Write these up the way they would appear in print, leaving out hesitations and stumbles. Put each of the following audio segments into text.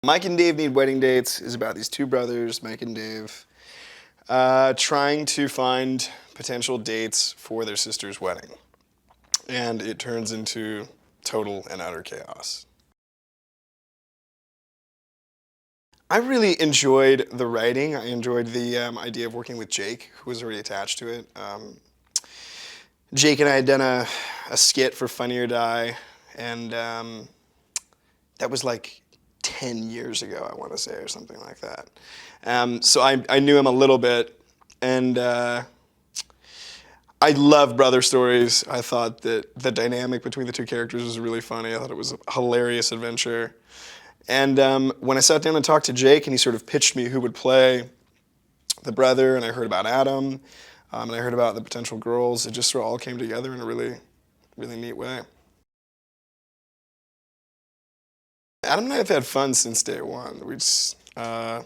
Mike and Dave Need Wedding Dates is about these two brothers, Mike and Dave, trying to find potential dates for their sister's wedding. And it turns into total and utter chaos. I really enjoyed the writing. I enjoyed the idea of working with Jake, who was already attached to it. Jake and I had done a skit for Funny or Die, and that was like 10 years ago, I want to say, or something like that. So I knew him a little bit, and I love brother stories. I thought that the dynamic between the two characters was really funny. I thought it was a hilarious adventure. And when I sat down and talked to Jake, and he sort of pitched me who would play the brother, and I heard about Adam, and I heard about the potential girls, it just sort of all came together in a really, really neat way. Adam and I have had fun since day one. I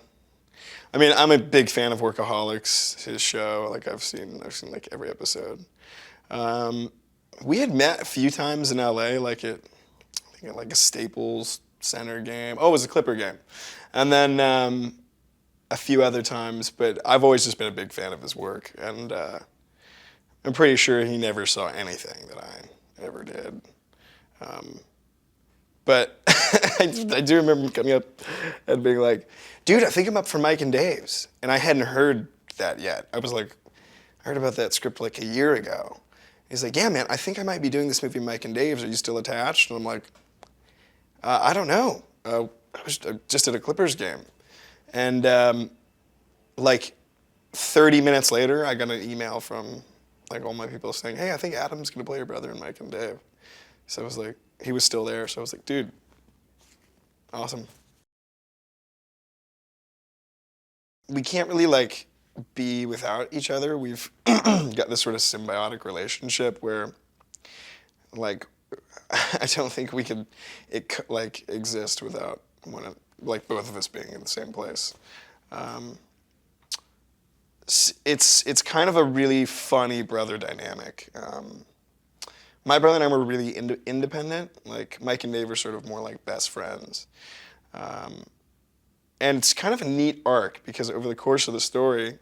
mean, I'm a big fan of Workaholics, his show. Like I've seen like every episode. We had met a few times in LA, I think at like a Staples Center game. Oh, it was a Clipper game, and then a few other times. But I've always just been a big fan of his work, and I'm pretty sure he never saw anything that I ever did. But I do remember coming up and being like, dude, I think I'm up for Mike and Dave's. And I hadn't heard that yet. I was like, I heard about that script like a year ago. He's like, yeah, man, I think I might be doing this movie Mike and Dave's. Are you still attached? And I'm like, I don't know. I was just at a Clippers game. And like 30 minutes later, I got an email from like all my people saying, hey, I think Adam's going to play your brother in Mike and Dave. So I was like, he was still there. So I was like, dude, awesome. We can't really like be without each other. We've got this sort of symbiotic relationship where like I don't think we could like exist without like both of us being in the same place. It's kind of a really funny brother dynamic. My brother and I were really independent. Like Mike and Dave are sort of more like best friends. And it's kind of a neat arc because over the course of the story,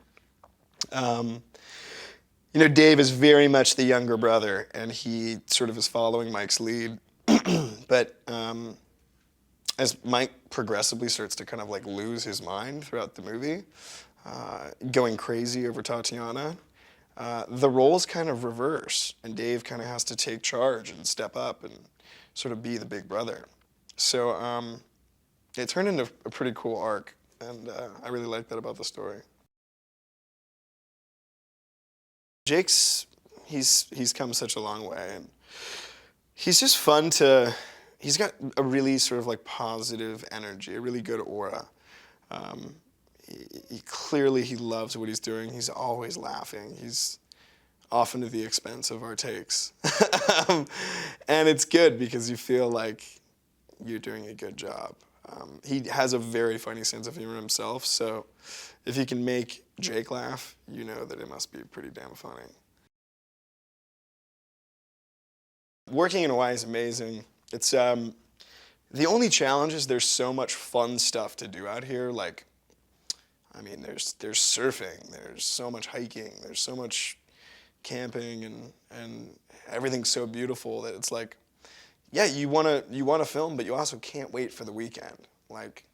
you know, Dave is very much the younger brother, and he sort of is following Mike's lead. But as Mike progressively starts to kind of like lose his mind throughout the movie, going crazy over Tatiana, the roles kind of reverse, and Dave kind of has to take charge and step up and sort of be the big brother. So it turned into a pretty cool arc, and I really like that about the story. Jake's, he's come such a long way, and he's just fun to, he's got a really sort of like positive energy, a really good aura. Clearly he loves what he's doing. He's always laughing. He's often at the expense of our takes. And it's good because you feel like you're doing a good job. He has a very funny sense of humor himself, so if you can make Jake laugh, you know that it must be pretty damn funny. Working in Hawaii is amazing. It's the only challenge is there's so much fun stuff to do out here. Like, I mean, there's surfing, there's so much hiking, there's so much camping, and everything's so beautiful that it's like, yeah, you wanna film, but you also can't wait for the weekend. Like,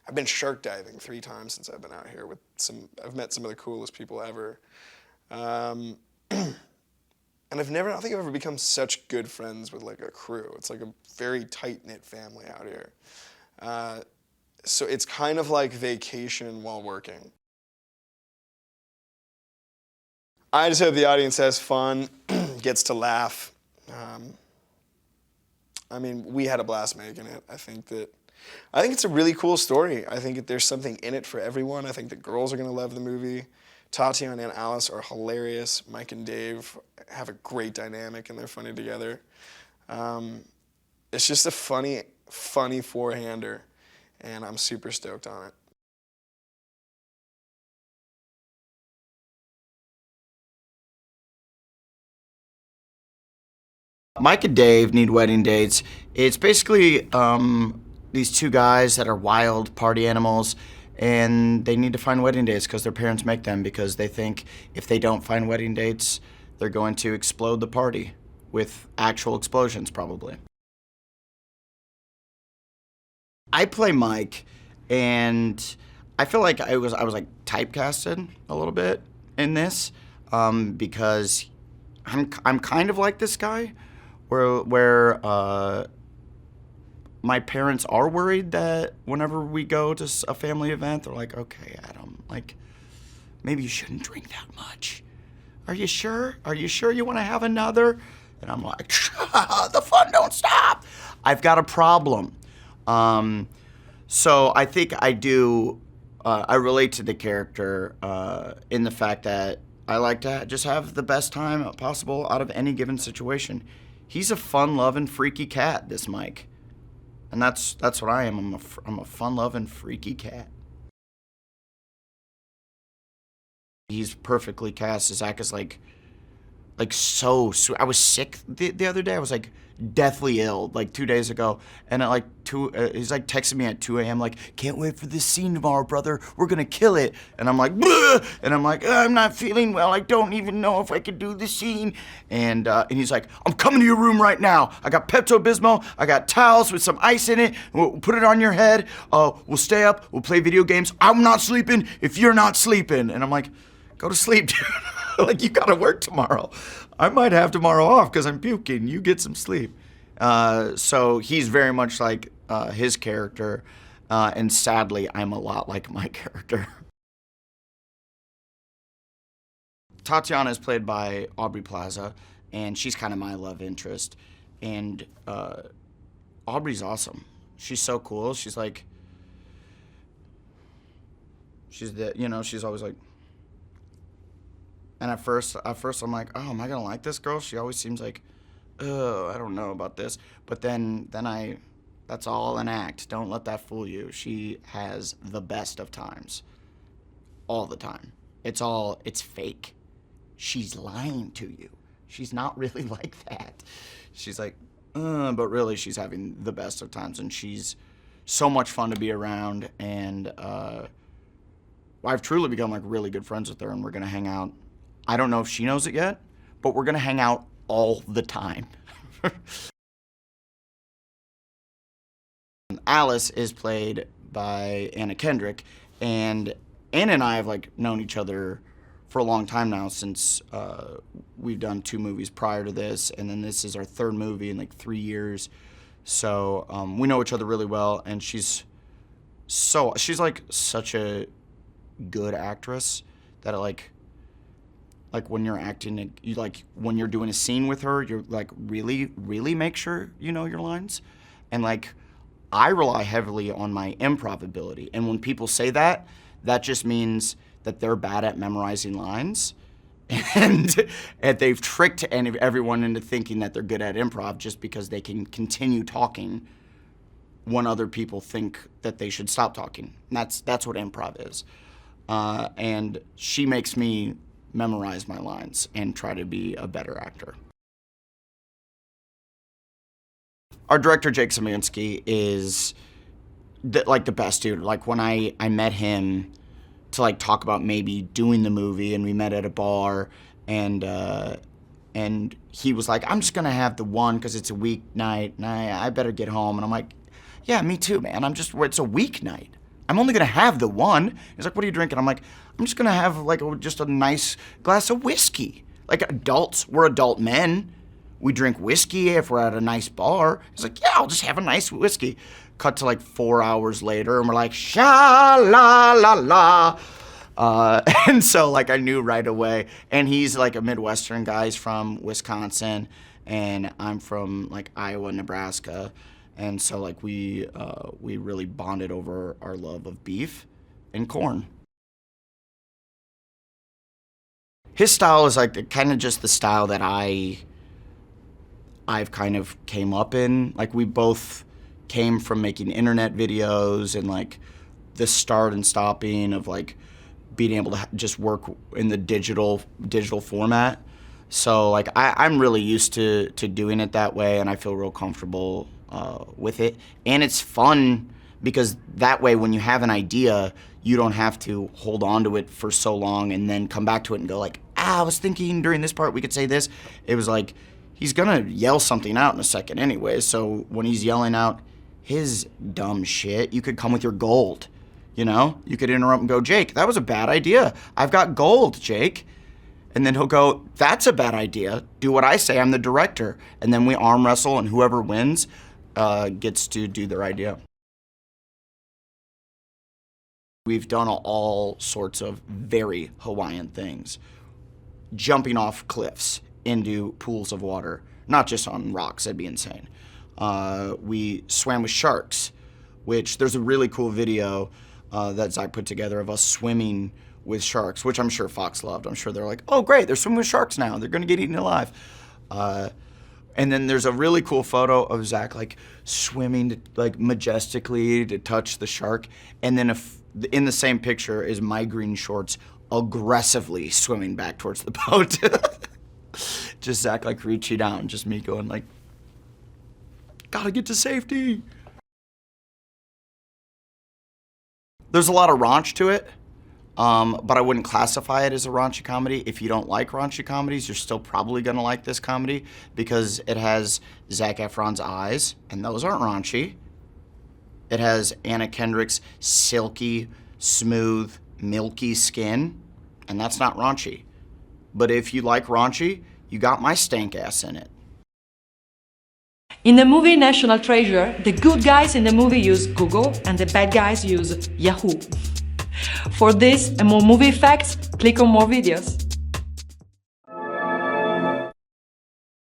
I've been shark diving 3 times since I've been out here with I've met some of the coolest people ever. And I don't think I've ever become such good friends with like a crew. It's like a very tight-knit family out here. So it's kind of like vacation while working. I just hope the audience has fun, gets to laugh. I mean, we had a blast making it. I think it's a really cool story. I think there's something in it for everyone. I think the girls are gonna love the movie. Tatiana and Alice are hilarious. Mike and Dave have a great dynamic, and they're funny together. It's just a funny four-hander, and I'm super stoked on it. Mike and Dave Need Wedding Dates. It's basically these two guys that are wild party animals, and they need to find wedding dates because their parents make them, because they think if they don't find wedding dates, they're going to explode the party with actual explosions, probably. I play Mike, and I feel like I was like typecasted a little bit in this, because I'm kind of like this guy, where my parents are worried that whenever we go to a family event, they're like, okay, Adam, like, maybe you shouldn't drink that much. Are you sure? Are you sure you want to have another? And I'm like, the fun don't stop. I've got a problem. So I think I do, I relate to the character in the fact that I like to just have the best time possible out of any given situation. He's a fun-loving, freaky cat, this Mike. And that's what I am. I'm a fun-loving, freaky cat. He's perfectly cast. Zac is like so sweet. I was sick the other day. I was like deathly ill like 2 days ago, and at like he's like texting me at 2 a.m. like, can't wait for this scene tomorrow, brother. We're gonna kill it. And I'm like, bleh! And I'm like, I'm not feeling well. I don't even know if I could do the scene. And he's like, I'm coming to your room right now. I got Pepto-Bismol. I got towels with some ice in it. We'll put it on your head. We'll stay up. We'll play video games. I'm not sleeping if you're not sleeping. And I'm like, go to sleep, dude. Like, you gotta work tomorrow. I might have tomorrow off because I'm puking. You get some sleep. So he's very much like his character, and sadly, I'm a lot like my character. Tatiana is played by Aubrey Plaza, and she's kind of my love interest. And Aubrey's awesome. She's so cool. She's like, she's always like. And at first I'm like, oh, am I gonna like this girl? She always seems like, oh, I don't know about this. But then that's all an act. Don't let that fool you. She has the best of times, all the time. It's fake. She's lying to you. She's not really like that. She's like, but really she's having the best of times, and she's so much fun to be around. And I've truly become like really good friends with her, and we're gonna hang out. I don't know if she knows it yet, but we're gonna hang out all the time. Alice is played by Anna Kendrick, and Anna and I have like known each other for a long time now, since we've done 2 movies prior to this, and then this is our 3rd movie in like 3 years. So we know each other really well, and she's like such a good actress that like when you're acting, you like when you're doing a scene with her, you're like really make sure you know your lines. And like I rely heavily on my improv ability, and when people say that just means that they're bad at memorizing lines, and they've tricked everyone into thinking that they're good at improv just because they can continue talking when other people think that they should stop talking. And that's what improv is. And she makes me memorize my lines and try to be a better actor. Our director, Jake Szymanski, is like the best dude. Like when I met him to like talk about maybe doing the movie, and we met at a bar, and he was like, I'm just gonna have the one because it's a weeknight, and I better get home. And I'm like, yeah, me too, man. it's a weeknight. I'm only gonna have the one. He's like, what are you drinking? I'm like, I'm just gonna have like just a nice glass of whiskey. Like adults, we're adult men. We drink whiskey if we're at a nice bar. He's like, yeah, I'll just have a nice whiskey. Cut to like 4 hours later, and we're like, sha la la la. And so like I knew right away. And he's like a Midwestern guy. He's from Wisconsin, and I'm from like Iowa, Nebraska. And so like we really bonded over our love of beef and corn. His style is like kind of just the style that I've kind of came up in. Like we both came from making internet videos and like the start and stopping of like being able to just work in the digital format. So like I'm really used to doing it that way, and I feel real comfortable with it. And it's fun because that way when you have an idea, you don't have to hold on to it for so long and then come back to it and go like, I was thinking during this part we could say this. It was like, he's gonna yell something out in a second anyway, so when he's yelling out his dumb shit, you could come with your gold, you know? You could interrupt and go, Jake, that was a bad idea. I've got gold, Jake. And then he'll go, that's a bad idea. Do what I say, I'm the director. And then we arm wrestle, and whoever wins gets to do their idea. We've done all sorts of very Hawaiian things. Jumping off cliffs into pools of water, not just on rocks, that'd be insane. We swam with sharks, which there's a really cool video that Zac put together of us swimming with sharks, which I'm sure Fox loved. I'm sure they're like, oh great, they're swimming with sharks now, they're gonna get eaten alive. And then there's a really cool photo of Zac like swimming like majestically to touch the shark, and then in the same picture is my green shorts aggressively swimming back towards the boat. Just Zac like reaching out and just me going like, gotta get to safety. There's a lot of raunch to it, but I wouldn't classify it as a raunchy comedy. If you don't like raunchy comedies, you're still probably gonna like this comedy because it has Zac Efron's eyes, and those aren't raunchy. It has Anna Kendrick's silky, smooth, milky skin, and that's not raunchy. But if you like raunchy, you got my stank ass in it. In the movie National Treasure, the good guys in the movie use Google and the bad guys use Yahoo. For this and more movie facts, click on more videos.